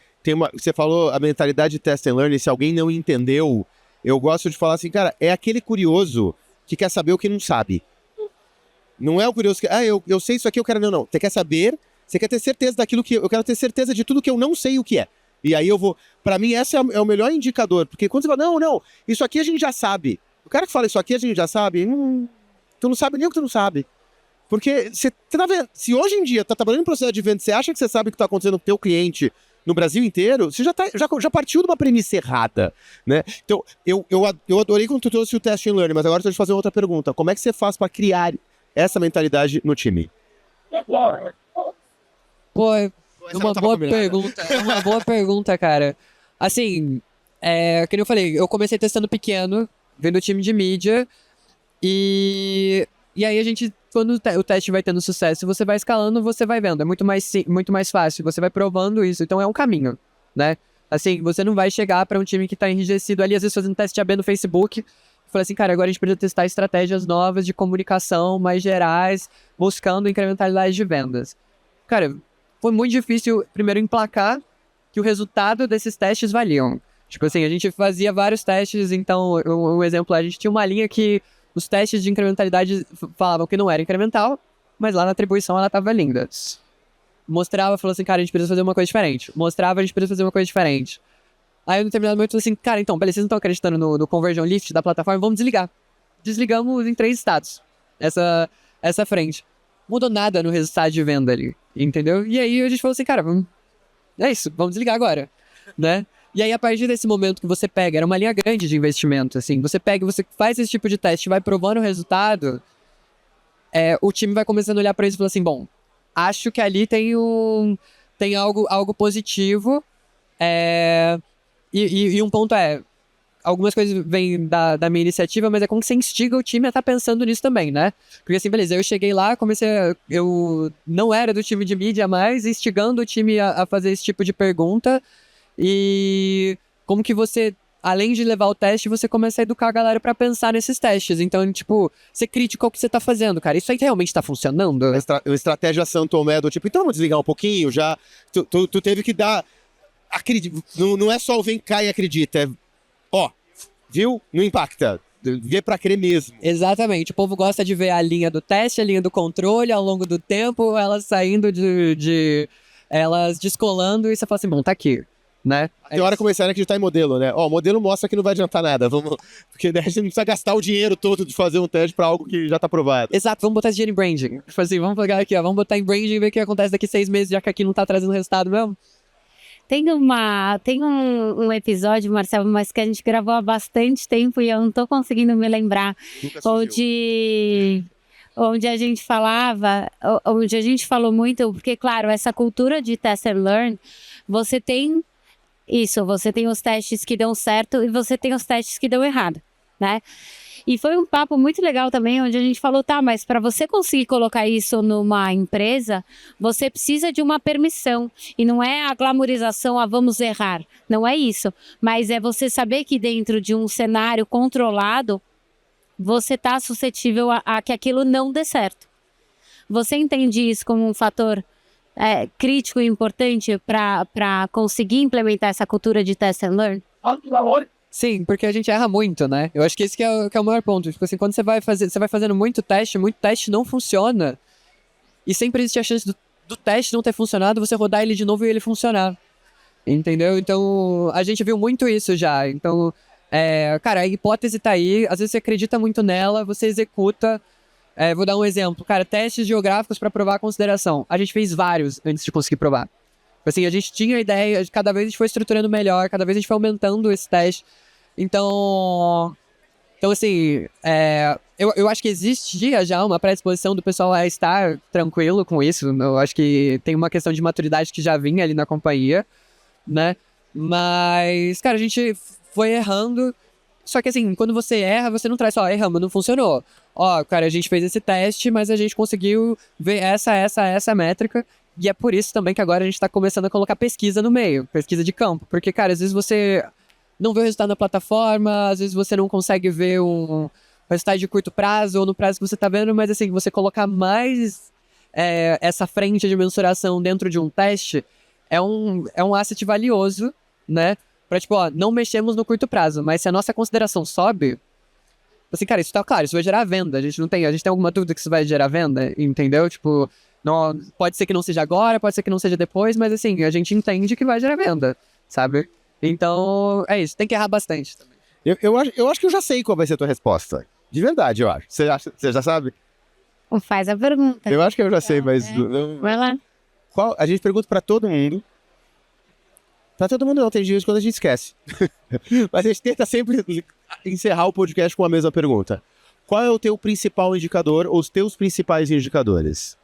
você falou a mentalidade de test and learn, se alguém não entendeu, eu gosto de falar assim, cara, é aquele curioso que quer saber o que não sabe. Não é o curioso que, eu sei isso aqui, eu quero... Não. Você quer saber, você quer ter certeza daquilo que... Eu quero ter certeza de tudo que eu não sei o que é. E aí eu vou... Pra mim, esse é o melhor indicador. Porque quando você fala, não, isso aqui a gente já sabe. O cara que fala isso aqui a gente já sabe, tu não sabe nem o que tu não sabe. Porque você tá vendo, se hoje em dia tá trabalhando em processo de venda, você acha que você sabe o que tá acontecendo com o teu cliente no Brasil inteiro, você já partiu de uma premissa errada, né? Então, eu adorei quando tu trouxe o test and learn, mas agora eu tô te fazer outra pergunta. Como é que você faz pra criar essa mentalidade no time? Pô, Uma boa pergunta. É uma boa pergunta, cara. Assim, como eu falei, eu comecei testando pequeno, vendo o time de mídia, e aí a gente, quando o teste vai tendo sucesso, você vai escalando, você vai vendo. É muito mais fácil, você vai provando isso. Então é um caminho, né? Assim, você não vai chegar pra um time que tá enrijecido ali, às vezes fazendo teste AB no Facebook, e falar assim, cara, agora a gente precisa testar estratégias novas de comunicação mais gerais, buscando incrementalidade de vendas. Cara, foi muito difícil, primeiro, emplacar que o resultado desses testes valiam. Tipo assim, a gente fazia vários testes, então, um exemplo, a gente tinha uma linha que os testes de incrementalidade falavam que não era incremental, mas lá na atribuição ela tava linda. Mostrava, falou assim, cara, a gente precisa fazer uma coisa diferente. Mostrava, a gente precisa fazer uma coisa diferente. Aí, em determinado momento, eu falei assim, cara, então, beleza, vocês não estão acreditando no conversion lift da plataforma, vamos desligar. Desligamos em 3 estados, essa frente. Mudou nada no resultado de venda ali, entendeu? E aí a gente falou assim, cara, é isso, vamos desligar agora, né? E aí, a partir desse momento que você pega, era uma linha grande de investimento, assim, você pega, você faz esse tipo de teste, vai provando o resultado, o time vai começando a olhar pra isso e falar assim, bom, acho que ali tem algo positivo, e um ponto algumas coisas vêm da minha iniciativa, mas é como que você instiga o time a estar pensando nisso também, né? Porque assim, beleza, eu cheguei lá, eu não era do time de mídia mais, instigando o time a fazer esse tipo de pergunta, e como que você, além de levar o teste, você começa a educar a galera pra pensar nesses testes. Então, tipo, ser crítico ao que você tá fazendo, cara. Isso aí realmente tá funcionando? Uma estratégia São Tomé do tipo, então vamos desligar um pouquinho, já. Tu teve que dar. Acredita. Não é só o vem cá e acredita. Viu? Não impacta. Vê pra crer mesmo. Exatamente. O povo gosta de ver a linha do teste, a linha do controle ao longo do tempo, elas saindo elas descolando e você fala assim, bom, tá aqui. Né? Tem hora começaram a acreditar em modelo, né? O modelo mostra que não vai adiantar nada. Porque daí a gente não precisa gastar o dinheiro todo de fazer um teste pra algo que já tá provado. Exato, vamos botar esse dinheiro em branding. Tipo assim, vamos pegar aqui, vamos botar em branding e ver o que acontece daqui 6 meses, já que aqui não tá trazendo resultado mesmo. Tem um episódio, Marcelo, mas que a gente gravou há bastante tempo e eu não tô conseguindo me lembrar. Onde a gente falou muito, porque, claro, essa cultura de test and learn, você tem os testes que dão certo e você tem os testes que dão errado, né? E foi um papo muito legal também, onde a gente falou, tá, mas para você conseguir colocar isso numa empresa, você precisa de uma permissão. E não é a glamorização, vamos errar. Não é isso. Mas é você saber que dentro de um cenário controlado, você está suscetível a que aquilo não dê certo. Você entende isso como um fator crítico e importante para conseguir implementar essa cultura de test and learn? Sim, porque a gente erra muito, né? Eu acho que esse que é o maior ponto. Tipo assim, quando você vai fazendo muito teste não funciona. E sempre existe a chance do teste não ter funcionado, você rodar ele de novo e ele funcionar. Entendeu? Então, a gente viu muito isso já. Então, cara, a hipótese tá aí, às vezes você acredita muito nela, você executa. Vou dar um exemplo. Cara, testes geográficos para provar a consideração. A gente fez vários antes de conseguir provar. Assim, a gente tinha a ideia, cada vez a gente foi estruturando melhor, cada vez a gente foi aumentando esse teste. Então assim, eu acho que existia já uma predisposição do pessoal a estar tranquilo com isso. Eu acho que tem uma questão de maturidade que já vinha ali na companhia, né? Mas, cara, a gente foi errando. Só que assim, quando você erra, você não traz só, erramos, não funcionou. Cara, a gente fez esse teste, mas a gente conseguiu ver essa métrica. E é por isso também que agora a gente tá começando a colocar pesquisa no meio, pesquisa de campo. Porque, cara, às vezes você não vê o resultado na plataforma, às vezes você não consegue ver um resultado de curto prazo ou no prazo que você tá vendo, mas assim, você colocar mais essa frente de mensuração dentro de um teste é um asset valioso, né? Pra tipo, não mexemos no curto prazo, mas se a nossa consideração sobe, assim, cara, isso tá claro, isso vai gerar venda. A gente tem alguma dúvida que isso vai gerar venda, entendeu? Tipo, não, pode ser que não seja agora, pode ser que não seja depois, mas assim, a gente entende que vai gerar venda, sabe? Então, é isso, tem que errar bastante também. Eu acho que eu já sei qual vai ser a tua resposta. De verdade, eu acho. Você já sabe? Faz a pergunta. Eu acho que eu já sei, mas... Vai lá. A gente pergunta pra todo mundo. Pra todo mundo não, tem dias quando a gente esquece. Mas a gente tenta sempre encerrar o podcast com a mesma pergunta. Qual é o teu principal indicador ou os teus principais indicadores?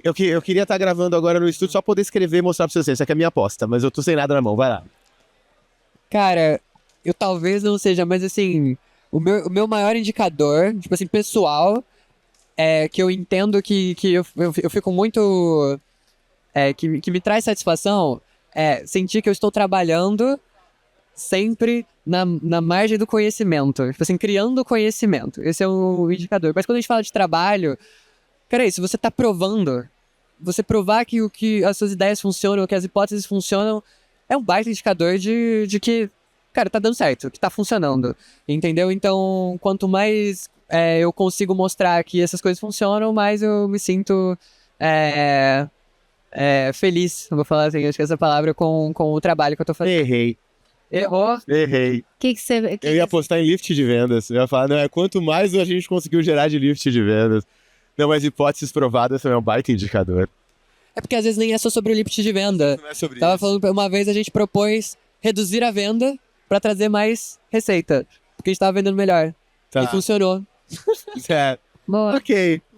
Eu queria estar gravando agora no estúdio só poder escrever e mostrar pra vocês. Essa aqui é a minha aposta, mas eu tô sem nada na mão, vai lá. Cara, eu talvez não seja, mas assim, o meu maior indicador, tipo assim, pessoal, é que eu entendo que eu fico muito. Que me traz satisfação é sentir que eu estou trabalhando sempre na margem do conhecimento. Tipo assim, criando conhecimento. Esse é o indicador. Mas quando a gente fala de trabalho, cara, se você tá provando, você provar que as suas ideias funcionam, que as hipóteses funcionam, é um baita indicador de que, cara, tá dando certo, que tá funcionando. Entendeu? Então, quanto mais eu consigo mostrar que essas coisas funcionam, mais eu me sinto feliz, vou falar assim, acho que essa palavra com o trabalho que eu tô fazendo. Errei. Errou? Errei. Que você. Eu ia apostar em lift de vendas. Eu ia falar, não, quanto mais a gente conseguiu gerar de lift de vendas. Não, mas hipóteses provadas também é um baita indicador. É porque às vezes nem é só sobre o lift de venda. Não é sobre Tava isso. falando, uma vez a gente propôs reduzir a venda pra trazer mais receita. Porque a gente tava vendendo melhor. Tá. E funcionou. É. Boa.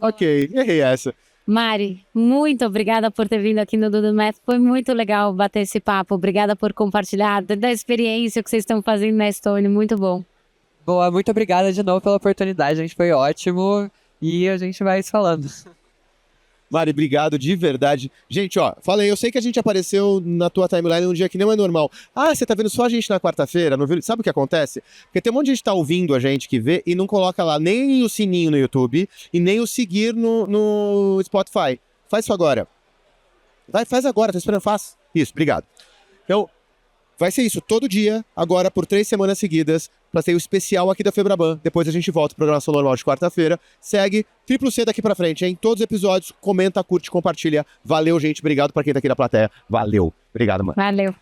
Ok. Errei essa. Mari, muito obrigada por ter vindo aqui no Dudu Math. Foi muito legal bater esse papo. Obrigada por compartilhar da experiência que vocês estão fazendo na Stone. Muito bom. Boa, muito obrigada de novo pela oportunidade. A gente foi ótimo. E a gente vai se falando. Mari, obrigado de verdade. Gente, ó, falei, eu sei que a gente apareceu na tua timeline num dia que não é normal. Ah, você tá vendo só a gente na quarta-feira? Não viu? Sabe o que acontece? Porque tem um monte de gente que tá ouvindo a gente que vê e não coloca lá nem o sininho no YouTube e nem o seguir no Spotify. Faz isso agora. Faz agora, tá esperando? Faz. Isso, obrigado. Então, vai ser isso, todo dia, agora por 3 semanas seguidas, pra ter o especial aqui da Febraban. Depois a gente volta pro programação normal de quarta-feira. Segue Triplo C daqui pra frente, hein? Todos os episódios, comenta, curte, compartilha. Valeu, gente. Obrigado pra quem tá aqui na plateia. Valeu. Obrigado, mano. Valeu.